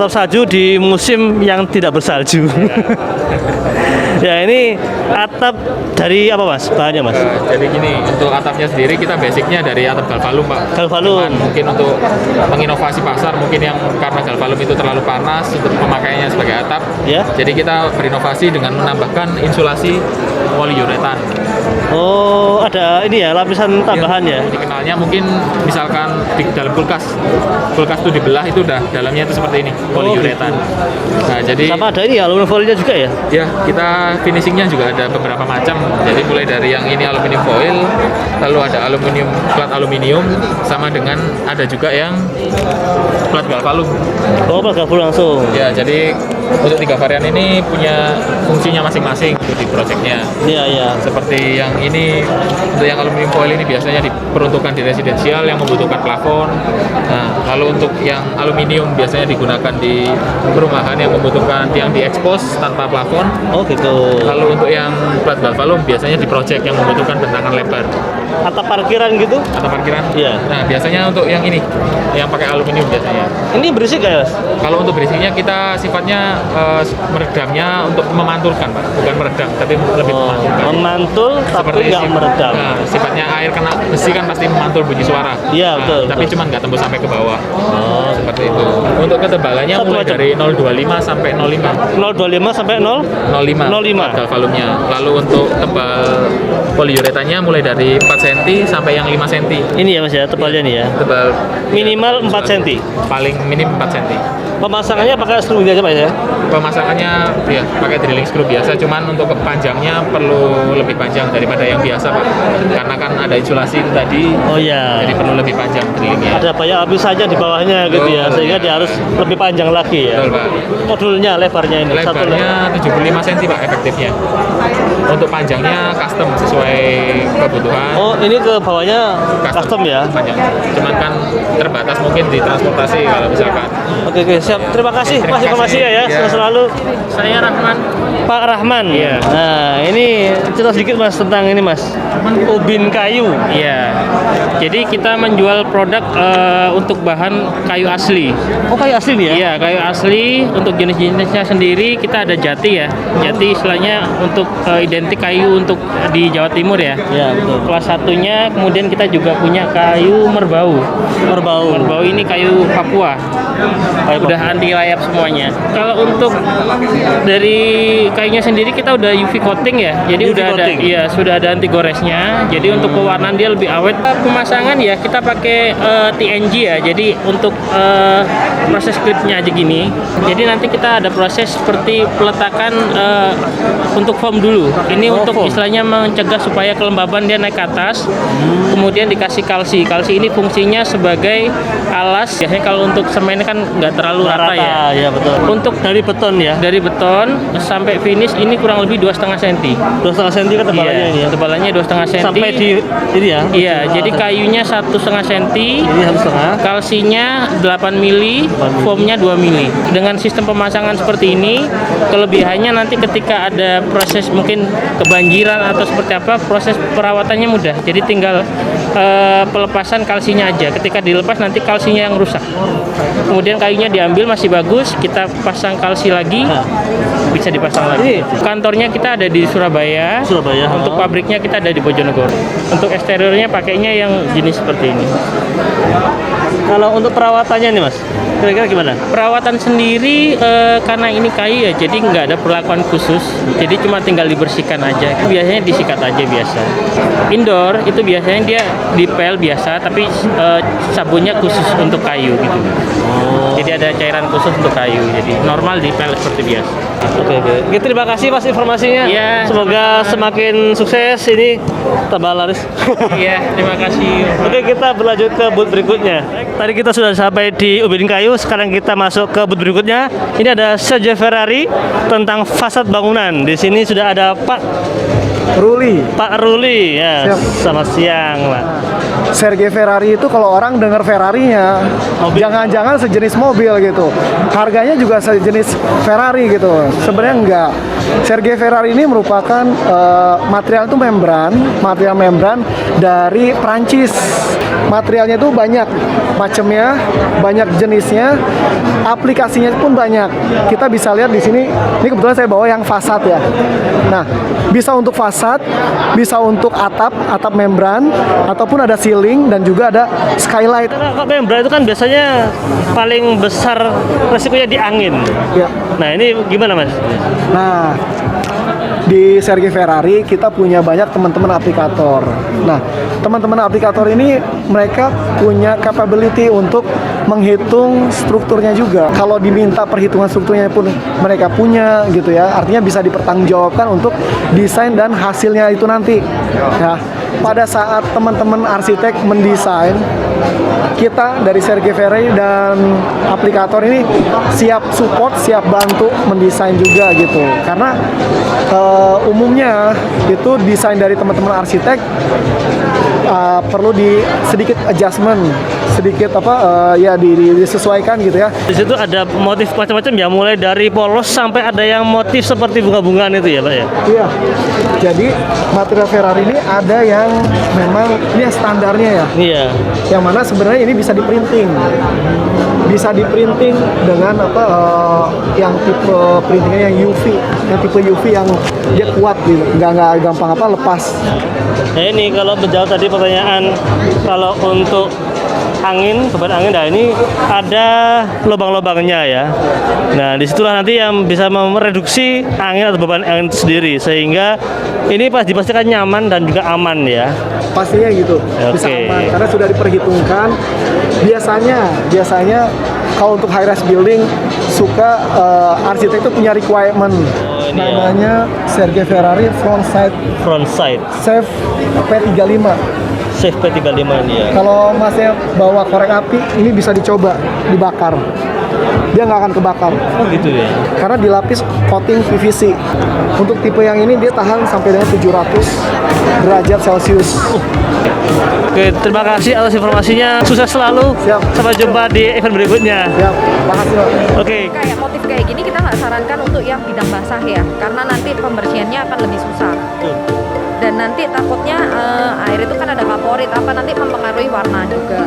atau salju di musim yang tidak bersalju. Ya, ini atap dari apa Mas? Bahannya Mas? Jadi gini, untuk atapnya sendiri kita basicnya dari atap galvalum Pak. Galvalum. Cuman mungkin untuk menginovasi pasar mungkin yang karena galvalum itu terlalu panas untuk pemakaiannya sebagai atap. Ya. Jadi kita berinovasi dengan menambahkan insulasi poliuretan. Oh, ada ini ya lapisan tambahan ya. Dikenalnya mungkin misalkan di dalam kulkas itu dibelah itu udah dalamnya itu seperti ini poliuretan. Nah jadi Sama ada ini ya aluminium foilnya juga ya. ya kita finishingnya juga ada beberapa macam. Jadi mulai dari yang ini aluminium foil, lalu ada plat aluminium, sama dengan ada juga yang plat galvalum. Oh, plat galvalum langsung. Ya jadi untuk 3 varian ini punya fungsinya masing-masing untuk di projectnya. Iya, iya. Seperti yang ini, untuk yang aluminium foil ini biasanya diperuntukkan di residensial yang membutuhkan plafon. Nah, lalu untuk yang aluminium biasanya digunakan di perumahan yang membutuhkan tiang diekspos tanpa plafon. Oh, gitu. Lalu untuk yang plat galvalum biasanya di project yang membutuhkan bentangan lebar. Atap parkiran gitu. Atau parkiran. Iya. Nah, biasanya untuk yang ini, yang pakai aluminium biasanya. Ini berisik ya, Mas? Kalau untuk berisiknya kita sifatnya meredamnya untuk memantulkan Pak, bukan meredam tapi lebih memantulkan. Memantul tapi nggak meredam. Nah, sifatnya air kena besi kan pasti memantul bunyi suara. Iya, betul, Tapi betul. cuma nggak tembus sampai ke bawah. Oh, Seperti itu. Untuk ketebalannya Satu mulai macam. dari 0,25 sampai 0,5. 025 sampai 0,5 0,5. galvalumnya. Lalu untuk tebal poliuretannya mulai dari 4 cm sampai yang 5 cm. Ini ya Mas ya, tebalnya nih ya. Tebal Minimal 4 cm. paling minim 4 cm. Pemasangannya pakai screw aja Pak ya. Pemasangannya ya pakai drilling screw biasa, cuman untuk panjangnya perlu lebih panjang daripada yang biasa Pak, karena kan ada insulasi itu tadi, Oh iya. jadi perlu lebih panjang drillingnya. Ada banyak lapisannya di bawahnya gitu ya, Betul, sehingga iya. dia harus lebih panjang lagi ya. Betul Pak. Modulnya lebarnya ini satu Lebarnya 75 cm Pak efektifnya. Untuk panjangnya custom sesuai kebutuhan. Oh, ini ke bawahnya custom ya. Panjang. Cuman kan terbatas mungkin di transportasi kalau misalkan. Oke, oke, siap. Terima kasih Terima Mas informasinya ya. kasih. Ya. Selalu Saya Rahman. Pak Rahman. Iya. Nah, ini cerita sedikit Mas tentang ini Mas. Ubin kayu. Iya, jadi kita menjual produk untuk bahan kayu asli. Oh, kayu asli nih ya? Iya, kayu asli. Untuk jenis-jenisnya sendiri kita ada jati ya. Jati istilahnya untuk identik kayu untuk di Jawa Timur ya. Iya, betul. Kelas satunya, kemudian kita juga punya kayu merbau. Merbau. Merbau ini kayu Papua. Kayu Udah anti layap semuanya. Kalau untuk dari kayunya sendiri kita udah UV coating ya. Jadi UV udah coating. ada, iya sudah ada anti goresnya. Jadi untuk pewarnaan dia lebih awet. Pemasangan ya kita pakai TNG ya. Jadi untuk proses klipnya aja gini. Jadi nanti kita ada proses seperti peletakan untuk foam dulu. Ini Oh, untuk foam. istilahnya mencegah supaya kelembaban dia naik ke atas. Kemudian dikasih kalsi. Kalsi ini fungsinya sebagai alas. Biasanya kalau untuk semen kan nggak terlalu rata ya. Ya, betul. Untuk Dari beton ya. dari beton sampai finish ini kurang lebih 2,5 cm. 2,5 cm kan tebalannya ini ya. Tebalannya 2,5 cm. Sampai di ini ya. Iya, jadi kayunya 1,5 cm. Ini 1,5. Kalsinya 8 mili, foamnya 2 mili. Dengan sistem pemasangan seperti ini, kelebihannya nanti ketika ada proses mungkin kebanjiran atau seperti apa, proses perawatannya mudah. Jadi tinggal pelepasan kalsinya aja. Ketika dilepas nanti kalsinya yang rusak. Kemudian kayunya diambil masih bagus, kita pasang kalsi lagi, bisa dipasang lagi. Kantornya kita ada di Surabaya. Surabaya. Untuk pabriknya kita ada di Bojonegoro. Untuk eksteriornya pakainya yang jenis seperti ini. Kalau untuk perawatannya nih Mas, kira-kira gimana? Perawatan sendiri karena ini kayu ya, jadi nggak ada perlakuan khusus. Jadi cuma tinggal dibersihkan aja. Biasanya disikat aja biasa. Indoor itu biasanya dia dipel biasa, tapi sabunnya khusus untuk kayu gitu. Jadi ada cairan khusus untuk kayu. Jadi normal dipel seperti biasa. Oke, oke. Oke, terima kasih Mas informasinya. Iya. Semoga semakin sukses ini tambah laris. Iya, terima kasih. Oke, kita berlanjut ke booth berikutnya. Tadi kita sudah sampai di Ubin Kayu, sekarang kita masuk ke booth berikutnya. Ini ada Sergio Ferrari tentang fasad bangunan. Di sini sudah ada Pak Ruli ya. Siap. Selamat siang, Pak. Sergei Ferrari itu kalau orang dengar Ferrari-nya, jangan-jangan sejenis mobil gitu. Harganya juga sejenis Ferrari gitu. Sebenarnya enggak. Sergei Ferrari ini merupakan material itu material membran dari Prancis. materialnya itu banyak macamnya, banyak jenisnya, aplikasinya pun banyak. Kita bisa lihat di sini, ini kebetulan saya bawa yang fasad ya. Nah, bisa untuk fasad, bisa untuk atap membran, ataupun ada ceiling dan juga ada skylight. Karena kalau membran itu kan biasanya paling besar resikonya di angin. Ya. Nah ini gimana Mas? Nah, di Sergei Ferrari kita punya banyak teman-teman aplikator. Nah, teman-teman aplikator ini mereka punya capability untuk menghitung strukturnya juga. Kalau diminta perhitungan strukturnya pun mereka punya gitu ya. Artinya bisa dipertanggungjawabkan untuk desain dan hasilnya itu nanti. Ya, pada saat teman-teman arsitek mendesain, kita dari Sergei Ferrari dan aplikator ini siap support, siap bantu mendesain juga gitu. Karena umumnya itu desain dari teman-teman arsitek perlu sedikit adjustment, sedikit disesuaikan gitu ya. Di situ ada motif macam-macam ya, mulai dari polos sampai ada yang motif seperti bunga-bungaan itu ya Pak ya? Iya, jadi material Ferrari ini ada yang memang ini yang standarnya ya. Iya. Yang mana sebenarnya ini bisa diprinting, dengan yang tipe printingnya yang UV, yang tipe UV yang dia kuat gitu, nggak gampang lepas. Nah ini kalau menjawab tadi pertanyaan, kalau untuk beban angin, nah ini ada lubang-lubangnya ya. Nah disitulah nanti yang bisa mereduksi angin atau beban angin itu sendiri, sehingga ini dipastikan nyaman dan juga aman ya. Pastinya gitu, bisa Oke. aman karena sudah diperhitungkan. Biasanya kalau untuk high rise building suka arsitek itu punya requirement. ini ya. Namanya Sergei Ferrari Front side Safe P35. Safe P35 ini ya. Kalau masnya bawa korek api, ini bisa dicoba dibakar. Dia nggak akan kebakar Oh gitu ya. karena dilapis coating PVC. Untuk tipe yang ini dia tahan sampai dengan 700 derajat Celcius. Oke, terima kasih atas informasinya. Sukses selalu. Siap. Sampai jumpa di event berikutnya. Ya, makasih Pak. Oke. Kayak motif kayak gini kita nggak sarankan untuk yang bidang basah ya, karena nanti pembersihannya akan lebih susah. Dan nanti takutnya air itu kan ada kaporit, nanti mempengaruhi warna juga.